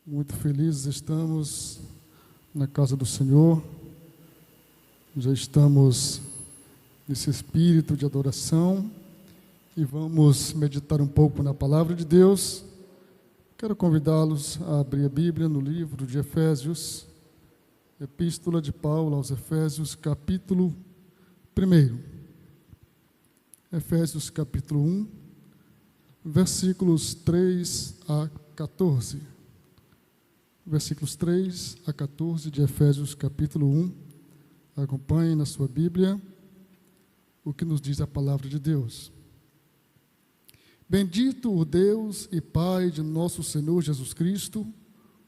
Muito felizes estamos na casa do Senhor. Já estamos nesse espírito de adoração e vamos meditar um pouco na palavra de Deus. Quero convidá-los a abrir a Bíblia no livro de Efésios, Epístola de Paulo aos Efésios, capítulo 1. Efésios, capítulo 1, versículos 3 a 14. Versículos 3 a 14 de Efésios, capítulo 1. Acompanhe na sua Bíblia o que nos diz a palavra de Deus. Bendito o Deus e Pai de nosso Senhor Jesus Cristo,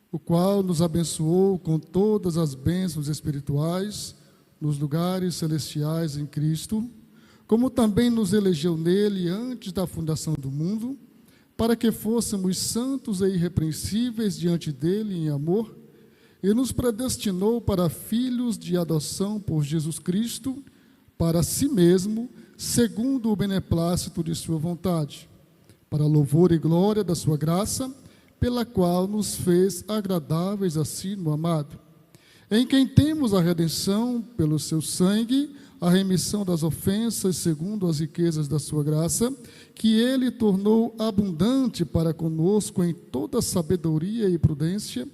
o qual nos abençoou com todas as bênçãos espirituais nos lugares celestiais em Cristo, como também nos elegeu nele antes da fundação do mundo, para que fôssemos santos e irrepreensíveis diante dele em amor, e nos predestinou para filhos de adoção por Jesus Cristo, para si mesmo, segundo o beneplácito de sua vontade, para louvor e glória da sua graça, pela qual nos fez agradáveis a si no amado, em quem temos a redenção pelo seu sangue, a remissão das ofensas segundo as riquezas da sua graça, que ele tornou abundante para conosco em toda sabedoria e prudência,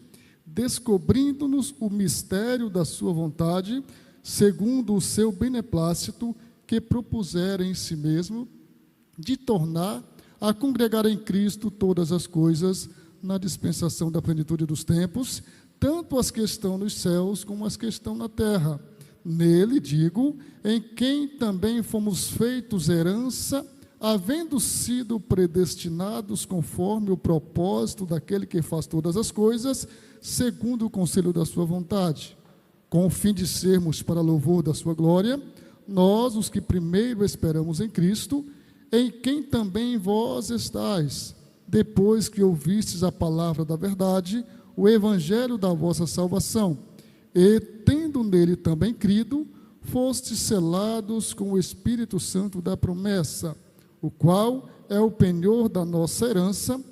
descobrindo-nos o mistério da sua vontade, segundo o seu beneplácito, que propusera em si mesmo, de tornar a congregar em Cristo todas as coisas, na dispensação da plenitude dos tempos, tanto as que estão nos céus como as que estão na terra. Nele, digo, em quem também fomos feitos herança, havendo sido predestinados conforme o propósito daquele que faz todas as coisas, segundo o conselho da sua vontade, com o fim de sermos para louvor da sua glória, nós, os que primeiro esperamos em Cristo, em quem também vós estáis, depois que ouvistes a palavra da verdade, o evangelho da vossa salvação, e, tendo nele também crido, fostes selados com o Espírito Santo da promessa, o qual é o penhor da nossa herança,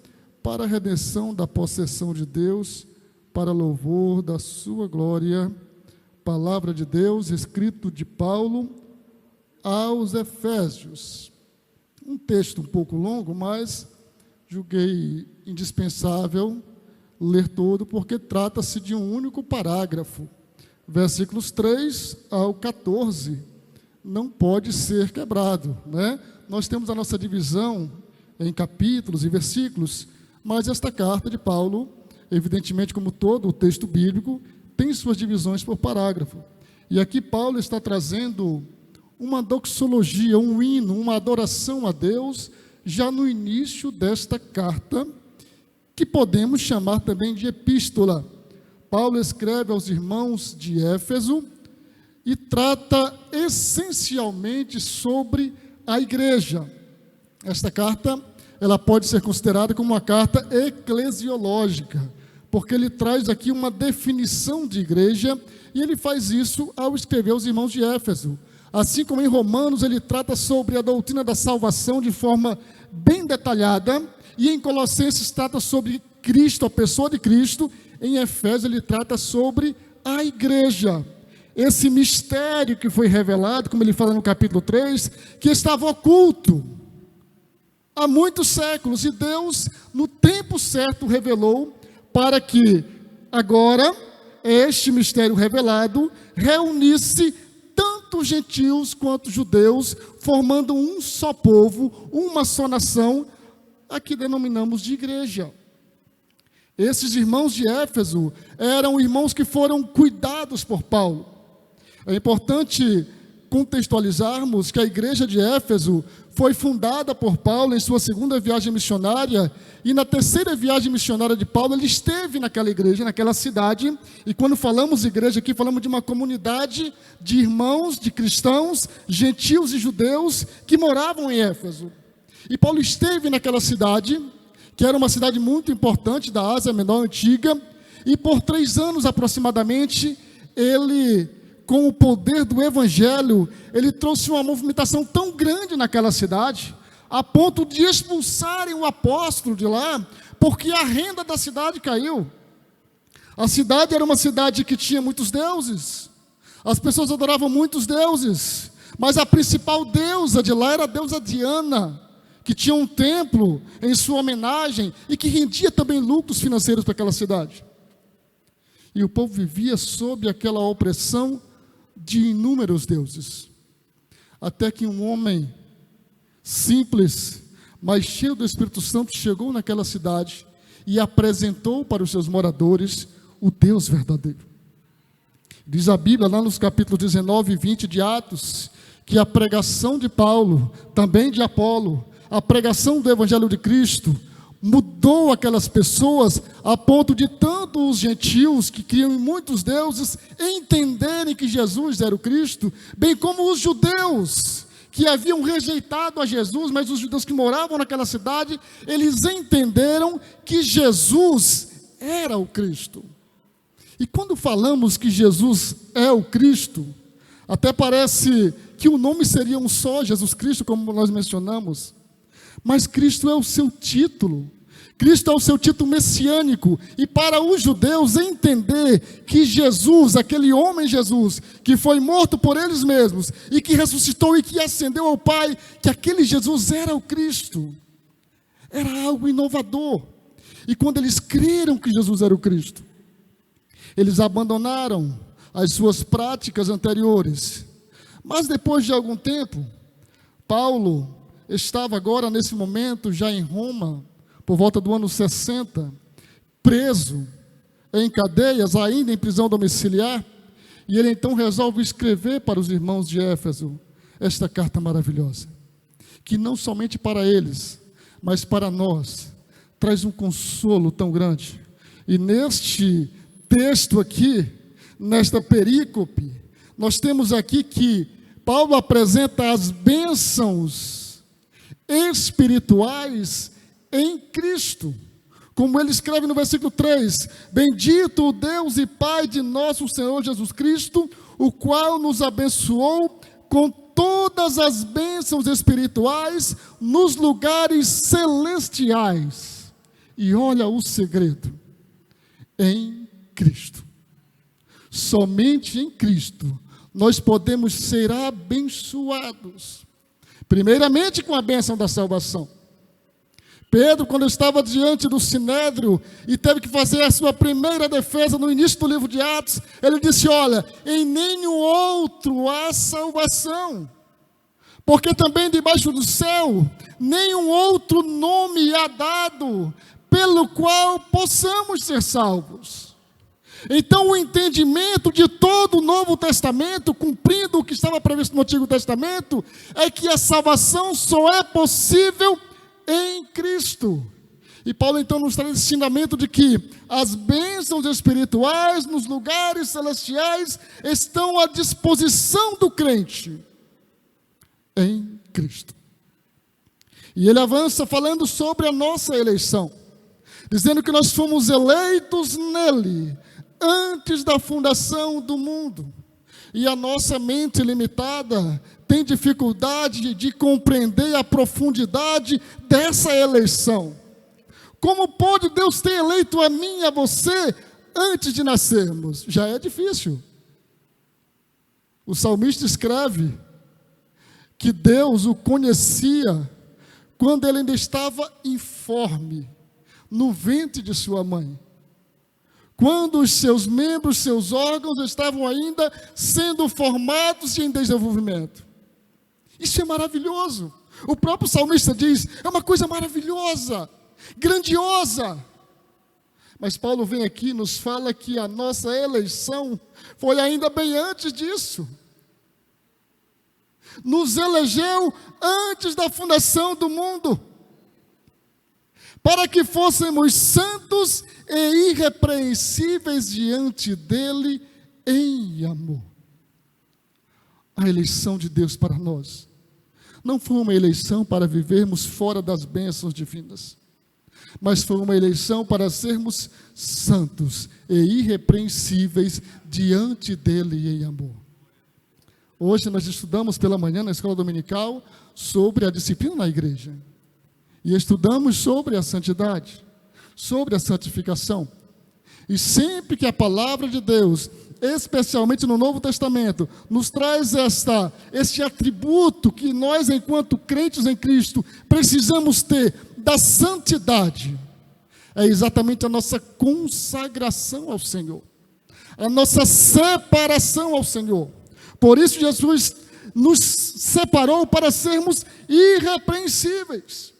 para a redenção da possessão de Deus, para louvor da sua glória. Palavra de Deus, escrito de Paulo aos Efésios. Um texto um pouco longo, mas julguei indispensável ler todo, porque trata-se de um único parágrafo. Versículos 3 ao 14, não pode ser quebrado, né? Nós temos a nossa divisão em capítulos e versículos, mas esta carta de Paulo, evidentemente como todo o texto bíblico, tem suas divisões por parágrafo. E aqui Paulo está trazendo uma doxologia, um hino, uma adoração a Deus, já no início desta carta, que podemos chamar também de epístola. Paulo escreve aos irmãos de Éfeso e trata essencialmente sobre a igreja. Esta carta, ela pode ser considerada como uma carta eclesiológica, porque ele traz aqui uma definição de igreja, e ele faz isso ao escrever aos irmãos de Éfeso. Assim como em Romanos ele trata sobre a doutrina da salvação de forma bem detalhada, e em Colossenses trata sobre Cristo, a pessoa de Cristo. Em Efésios ele trata sobre a igreja, esse mistério que foi revelado, como ele fala no capítulo 3, que estava oculto há muitos séculos, e Deus, no tempo certo, revelou, para que agora este mistério revelado reunisse tanto gentios quanto judeus, formando um só povo, uma só nação, a que denominamos de igreja. Esses irmãos de Éfeso eram irmãos que foram cuidados por Paulo. É importante contextualizarmos que a igreja de Éfeso foi fundada por Paulo em sua segunda viagem missionária, e na terceira viagem missionária de Paulo, ele esteve naquela igreja, naquela cidade, e quando falamos igreja aqui, falamos de uma comunidade de irmãos, de cristãos, gentios e judeus, que moravam em Éfeso. E Paulo esteve naquela cidade, que era uma cidade muito importante da Ásia Menor antiga, e por 3 anos aproximadamente, ele, com o poder do evangelho, ele trouxe uma movimentação tão grande naquela cidade, a ponto de expulsarem o apóstolo de lá, porque a renda da cidade caiu. A cidade era uma cidade que tinha muitos deuses. As pessoas adoravam muitos deuses. Mas a principal deusa de lá era a deusa Diana, que tinha um templo em sua homenagem e que rendia também lucros financeiros para aquela cidade. E o povo vivia sob aquela opressão de inúmeros deuses. Até que um homem simples, mas cheio do Espírito Santo, chegou naquela cidade e apresentou para os seus moradores o Deus verdadeiro. Diz a Bíblia, lá nos capítulos 19 e 20 de Atos, que a pregação de Paulo, também de Apolo, a pregação do Evangelho de Cristo, mudou aquelas pessoas a ponto de tanto os gentios, que criam em muitos deuses, entenderem que Jesus era o Cristo, bem como os judeus, que haviam rejeitado a Jesus, mas os judeus que moravam naquela cidade, eles entenderam que Jesus era o Cristo. E quando falamos que Jesus é o Cristo, até parece que o nome seria um só, Jesus Cristo, como nós mencionamos. Mas Cristo é o seu título. Cristo é o seu título messiânico. E para os judeus entender que Jesus, aquele homem Jesus, que foi morto por eles mesmos, e que ressuscitou e que ascendeu ao Pai, que aquele Jesus era o Cristo. Era algo inovador. E quando eles creram que Jesus era o Cristo, eles abandonaram as suas práticas anteriores. Mas depois de algum tempo, Paulo estava agora nesse momento já em Roma, por volta do ano 60, preso, em cadeias, ainda em prisão domiciliar, e ele então resolve escrever para os irmãos de Éfeso esta carta maravilhosa, que não somente para eles, mas para nós, traz um consolo tão grande. E neste texto aqui, nesta perícope, nós temos aqui que Paulo apresenta as bênçãos espirituais em Cristo, como ele escreve no versículo 3: bendito o Deus e Pai de nosso Senhor Jesus Cristo, o qual nos abençoou com todas as bênçãos espirituais nos lugares celestiais. E olha o segredo: em Cristo. Somente em Cristo nós podemos ser abençoados. Primeiramente com a bênção da salvação. Pedro, quando estava diante do Sinédrio e teve que fazer a sua primeira defesa no início do livro de Atos, ele disse: olha, em nenhum outro há salvação, porque também debaixo do céu nenhum outro nome há dado pelo qual possamos ser salvos. Então o entendimento de todo o Novo Testamento, cumprindo o que estava previsto no Antigo Testamento, é que a salvação só é possível em Cristo. E Paulo então nos traz esse ensinamento de que as bênçãos espirituais nos lugares celestiais estão à disposição do crente em Cristo. E ele avança falando sobre a nossa eleição, dizendo que nós fomos eleitos nele antes da fundação do mundo. E a nossa mente limitada tem dificuldade de compreender a profundidade dessa eleição. Como pode Deus ter eleito a mim e a você antes de nascermos? Já é difícil. O salmista escreve que Deus o conhecia quando ele ainda estava informe, no ventre de sua mãe. Quando os seus membros, seus órgãos estavam ainda sendo formados e em desenvolvimento. Isso é maravilhoso. O próprio salmista diz, é uma coisa maravilhosa, grandiosa. Mas Paulo vem aqui e nos fala que a nossa eleição foi ainda bem antes disso. Nos elegeu antes da fundação do mundo, para que fôssemos santos e irrepreensíveis diante dele em amor. A eleição de Deus para nós não foi uma eleição para vivermos fora das bênçãos divinas, mas foi uma eleição para sermos santos e irrepreensíveis diante dele em amor. Hoje nós estudamos pela manhã na escola dominical sobre a disciplina na igreja. E estudamos sobre a santidade, sobre a santificação. E sempre que a palavra de Deus, especialmente no Novo Testamento, nos traz este atributo que nós, enquanto crentes em Cristo, precisamos ter, da santidade, é exatamente a nossa consagração ao Senhor, a nossa separação ao Senhor. Por isso Jesus nos separou para sermos irrepreensíveis.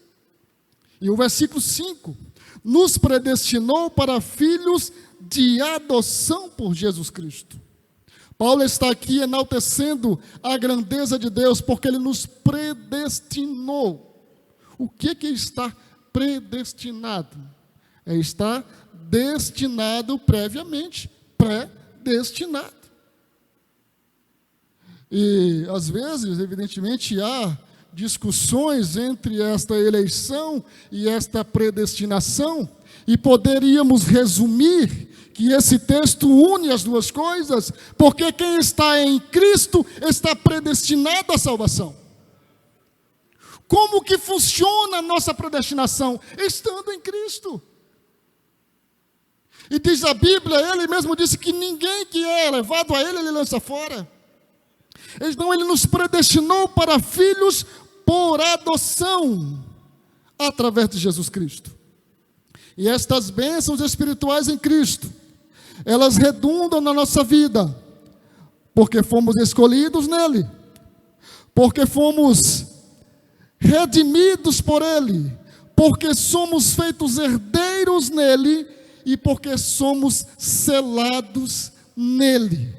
E o versículo 5, nos predestinou para filhos de adoção por Jesus Cristo. Paulo está aqui enaltecendo a grandeza de Deus, porque Ele nos predestinou. O que é estar predestinado? É estar destinado previamente, predestinado. E, às vezes, evidentemente, há discussões entre esta eleição e esta predestinação, e poderíamos resumir que esse texto une as duas coisas, porque quem está em Cristo está predestinado à salvação. Como que funciona a nossa predestinação? Estando em Cristo. E diz a Bíblia, Ele mesmo disse que ninguém que é levado a Ele lança fora. Então Ele nos predestinou para filhos por adoção, através de Jesus Cristo. E estas bênçãos espirituais em Cristo, elas redundam na nossa vida, porque fomos escolhidos nele, porque fomos redimidos por Ele, porque somos feitos herdeiros nele e porque somos selados nele.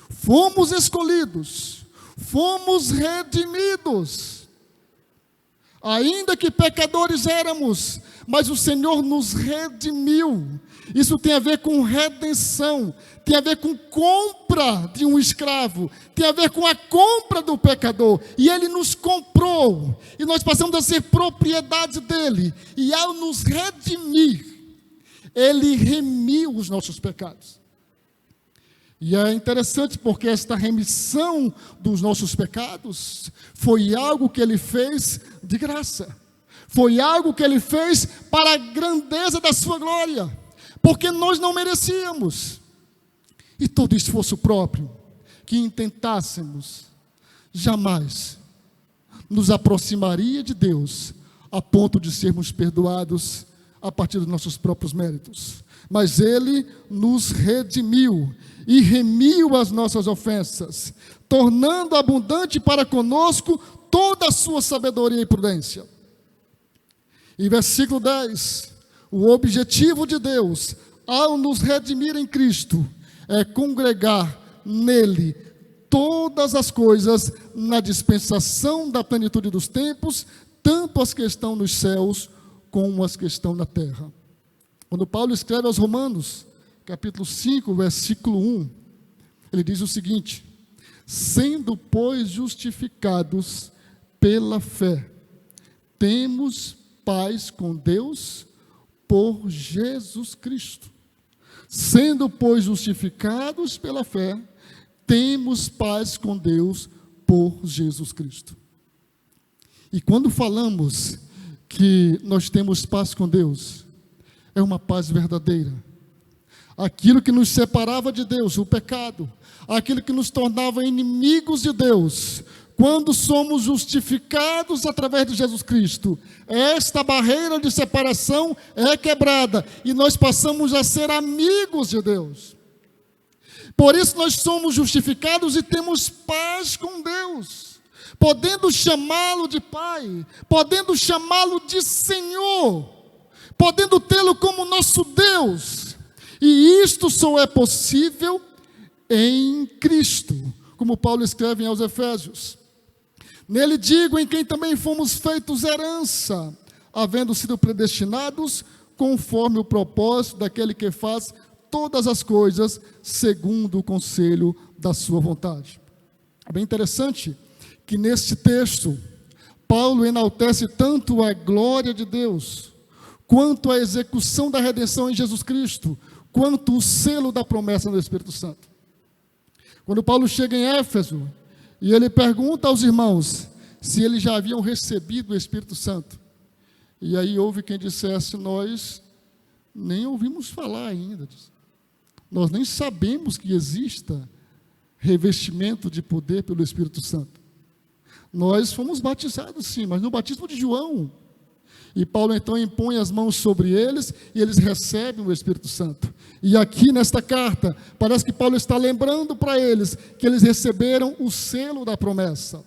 Fomos escolhidos, fomos redimidos, ainda que pecadores éramos, mas o Senhor nos redimiu. Isso tem a ver com redenção, tem a ver com compra de um escravo, tem a ver com a compra do pecador, e Ele nos comprou, e nós passamos a ser propriedade dEle, e ao nos redimir, Ele remiu os nossos pecados. E é interessante porque esta remissão dos nossos pecados foi algo que Ele fez de graça, foi algo que Ele fez para a grandeza da sua glória, porque nós não merecíamos, e todo esforço próprio que intentássemos, jamais nos aproximaria de Deus, a ponto de sermos perdoados a partir dos nossos próprios méritos. Mas Ele nos redimiu e remiu as nossas ofensas, tornando abundante para conosco toda a sua sabedoria e prudência. Em versículo 10, o objetivo de Deus, ao nos redimir em Cristo, é congregar nele todas as coisas na dispensação da plenitude dos tempos, tanto as que estão nos céus, como as que estão na terra. Quando Paulo escreve aos Romanos, capítulo 5, versículo 1, ele diz o seguinte: sendo, pois, justificados pela fé, temos paz com Deus por Jesus Cristo. Sendo, pois, justificados pela fé, temos paz com Deus por Jesus Cristo. E quando falamos que nós temos paz com Deus, é uma paz verdadeira. Aquilo que nos separava de Deus, o pecado, aquilo que nos tornava inimigos de Deus, quando somos justificados através de Jesus Cristo, esta barreira de separação é quebrada e nós passamos a ser amigos de Deus. Por isso nós somos justificados e temos paz com Deus, podendo chamá-lo de Pai, podendo chamá-lo de Senhor, podendo tê-lo como nosso Deus. E isto só é possível em Cristo, como Paulo escreve aos Efésios. Nele digo, em quem também fomos feitos herança, havendo sido predestinados conforme o propósito daquele que faz todas as coisas segundo o conselho da sua vontade. É bem interessante que neste texto, Paulo enaltece tanto a glória de Deus, quanto a execução da redenção em Jesus Cristo, quanto o selo da promessa do Espírito Santo. Quando Paulo chega em Éfeso, e ele pergunta aos irmãos se eles já haviam recebido o Espírito Santo. E aí houve quem dissesse: nós nem ouvimos falar ainda. nós nem sabemos que exista revestimento de poder pelo Espírito Santo. Nós fomos batizados sim, mas no batismo de João. E Paulo então impõe as mãos sobre eles e eles recebem o Espírito Santo. E aqui nesta carta, parece que Paulo está lembrando para eles que eles receberam o selo da promessa.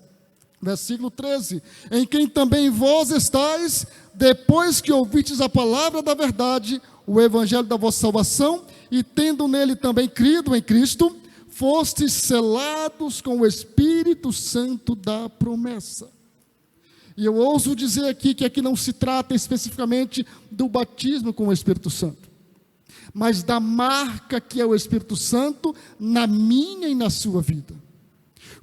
Versículo 13: em quem também vós estáis, depois que ouvistes a palavra da verdade, o evangelho da vossa salvação, e tendo nele também crido em Cristo, fostes selados com o Espírito Santo da promessa. E eu ouso dizer aqui que aqui não se trata especificamente do batismo com o Espírito Santo, mas da marca que é o Espírito Santo na minha e na sua vida.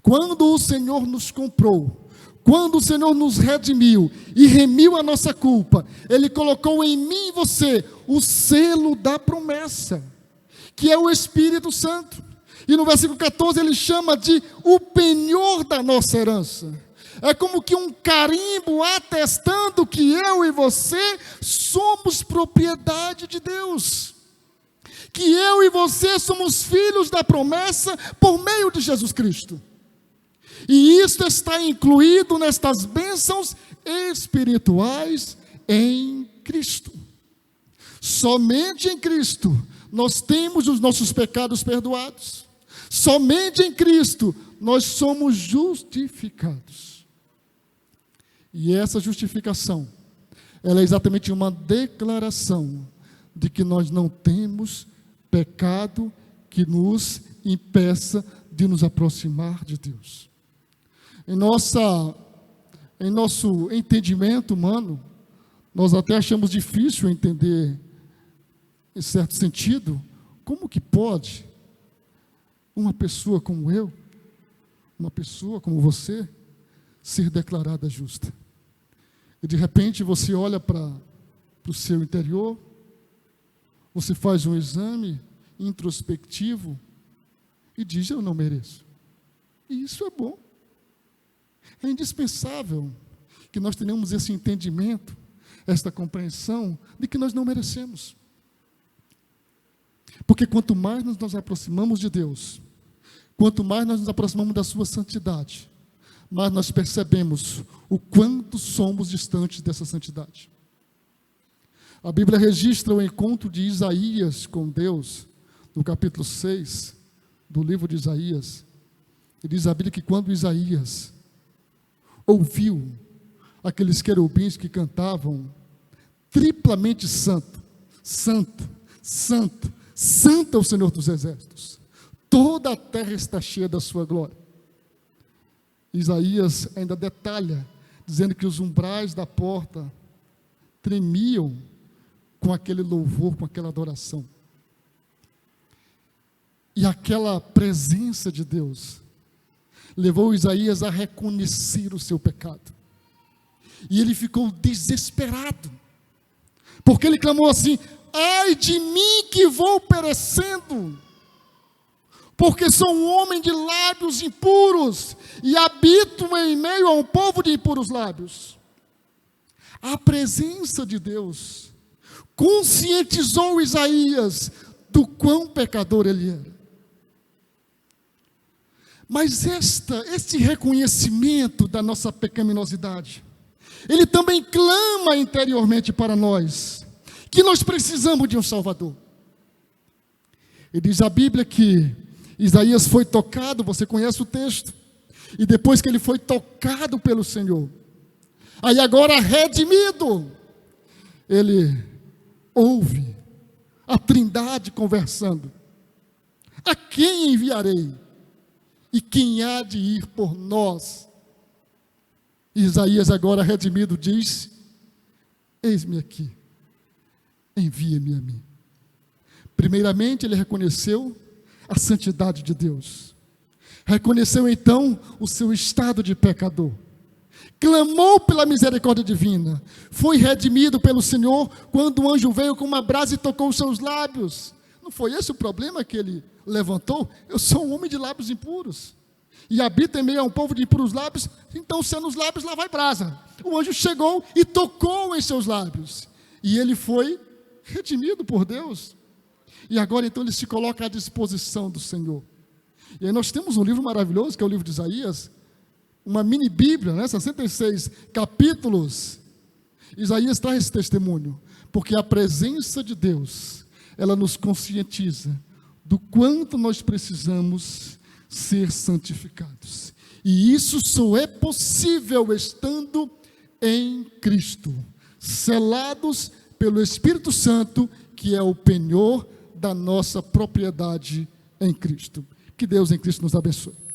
Quando o Senhor nos comprou, quando o Senhor nos redimiu e remiu a nossa culpa, Ele colocou em mim e você o selo da promessa, que é o Espírito Santo. E no versículo 14 ele chama de o penhor da nossa herança. É como que um carimbo atestando que eu e você somos propriedade de Deus. Que eu e você somos filhos da promessa por meio de Jesus Cristo. E isso está incluído nestas bênçãos espirituais em Cristo. Somente em Cristo nós temos os nossos pecados perdoados. Somente em Cristo nós somos justificados. E essa justificação, ela é exatamente uma declaração de que nós não temos pecado que nos impeça de nos aproximar de Deus. Em nosso entendimento humano, nós até achamos difícil entender, em certo sentido, como que pode uma pessoa como eu, uma pessoa como você, ser declarada justa. E de repente você olha para o seu interior, você faz um exame introspectivo e diz: eu não mereço. E isso é bom. É indispensável que nós tenhamos esse entendimento, esta compreensão de que nós não merecemos. Porque quanto mais nos aproximamos de Deus, quanto mais nós nos aproximamos da sua santidade, mais nós percebemos o quanto somos distantes dessa santidade. A Bíblia registra o encontro de Isaías com Deus, no capítulo 6 do livro de Isaías. E diz a Bíblia que quando Isaías ouviu aqueles querubins que cantavam triplamente santo, santo, santo, santo é o Senhor dos exércitos, toda a terra está cheia da sua glória. Isaías ainda detalha, dizendo que os umbrais da porta tremiam com aquele louvor, com aquela adoração. E aquela presença de Deus levou Isaías a reconhecer o seu pecado. E ele ficou desesperado, porque ele clamou assim: ai de mim que vou perecendo, porque sou um homem de lábios impuros e habito em meio a um povo de impuros lábios. A presença de Deus conscientizou Isaías do quão pecador ele era. Mas este reconhecimento da nossa pecaminosidade, ele também clama interiormente para nós, que nós precisamos de um Salvador. E diz a Bíblia que Isaías foi tocado, você conhece o texto, e depois que ele foi tocado pelo Senhor, aí agora redimido, ele ouve a Trindade conversando: a quem enviarei? E quem há de ir por nós? Isaías agora redimido diz: eis-me aqui, envia-me a mim. Primeiramente ele reconheceu a santidade de Deus, reconheceu então o seu estado de pecador, clamou pela misericórdia divina, foi redimido pelo Senhor quando o anjo veio com uma brasa e tocou os seus lábios. Não foi esse o problema que ele levantou? Eu sou um homem de lábios impuros e habito em meio a um povo de impuros lábios, então sendo os lábios lá vai brasa. O anjo chegou e tocou em seus lábios, e ele foi redimido por Deus. E agora então ele se coloca à disposição do Senhor. E aí nós temos um livro maravilhoso, que é o livro de Isaías, uma mini Bíblia, né? 66 capítulos. Isaías traz esse testemunho, porque a presença de Deus, ela nos conscientiza do quanto nós precisamos ser santificados. E isso só é possível estando em Cristo, selados pelo Espírito Santo, que é o penhor da nossa propriedade em Cristo. Que Deus em Cristo nos abençoe.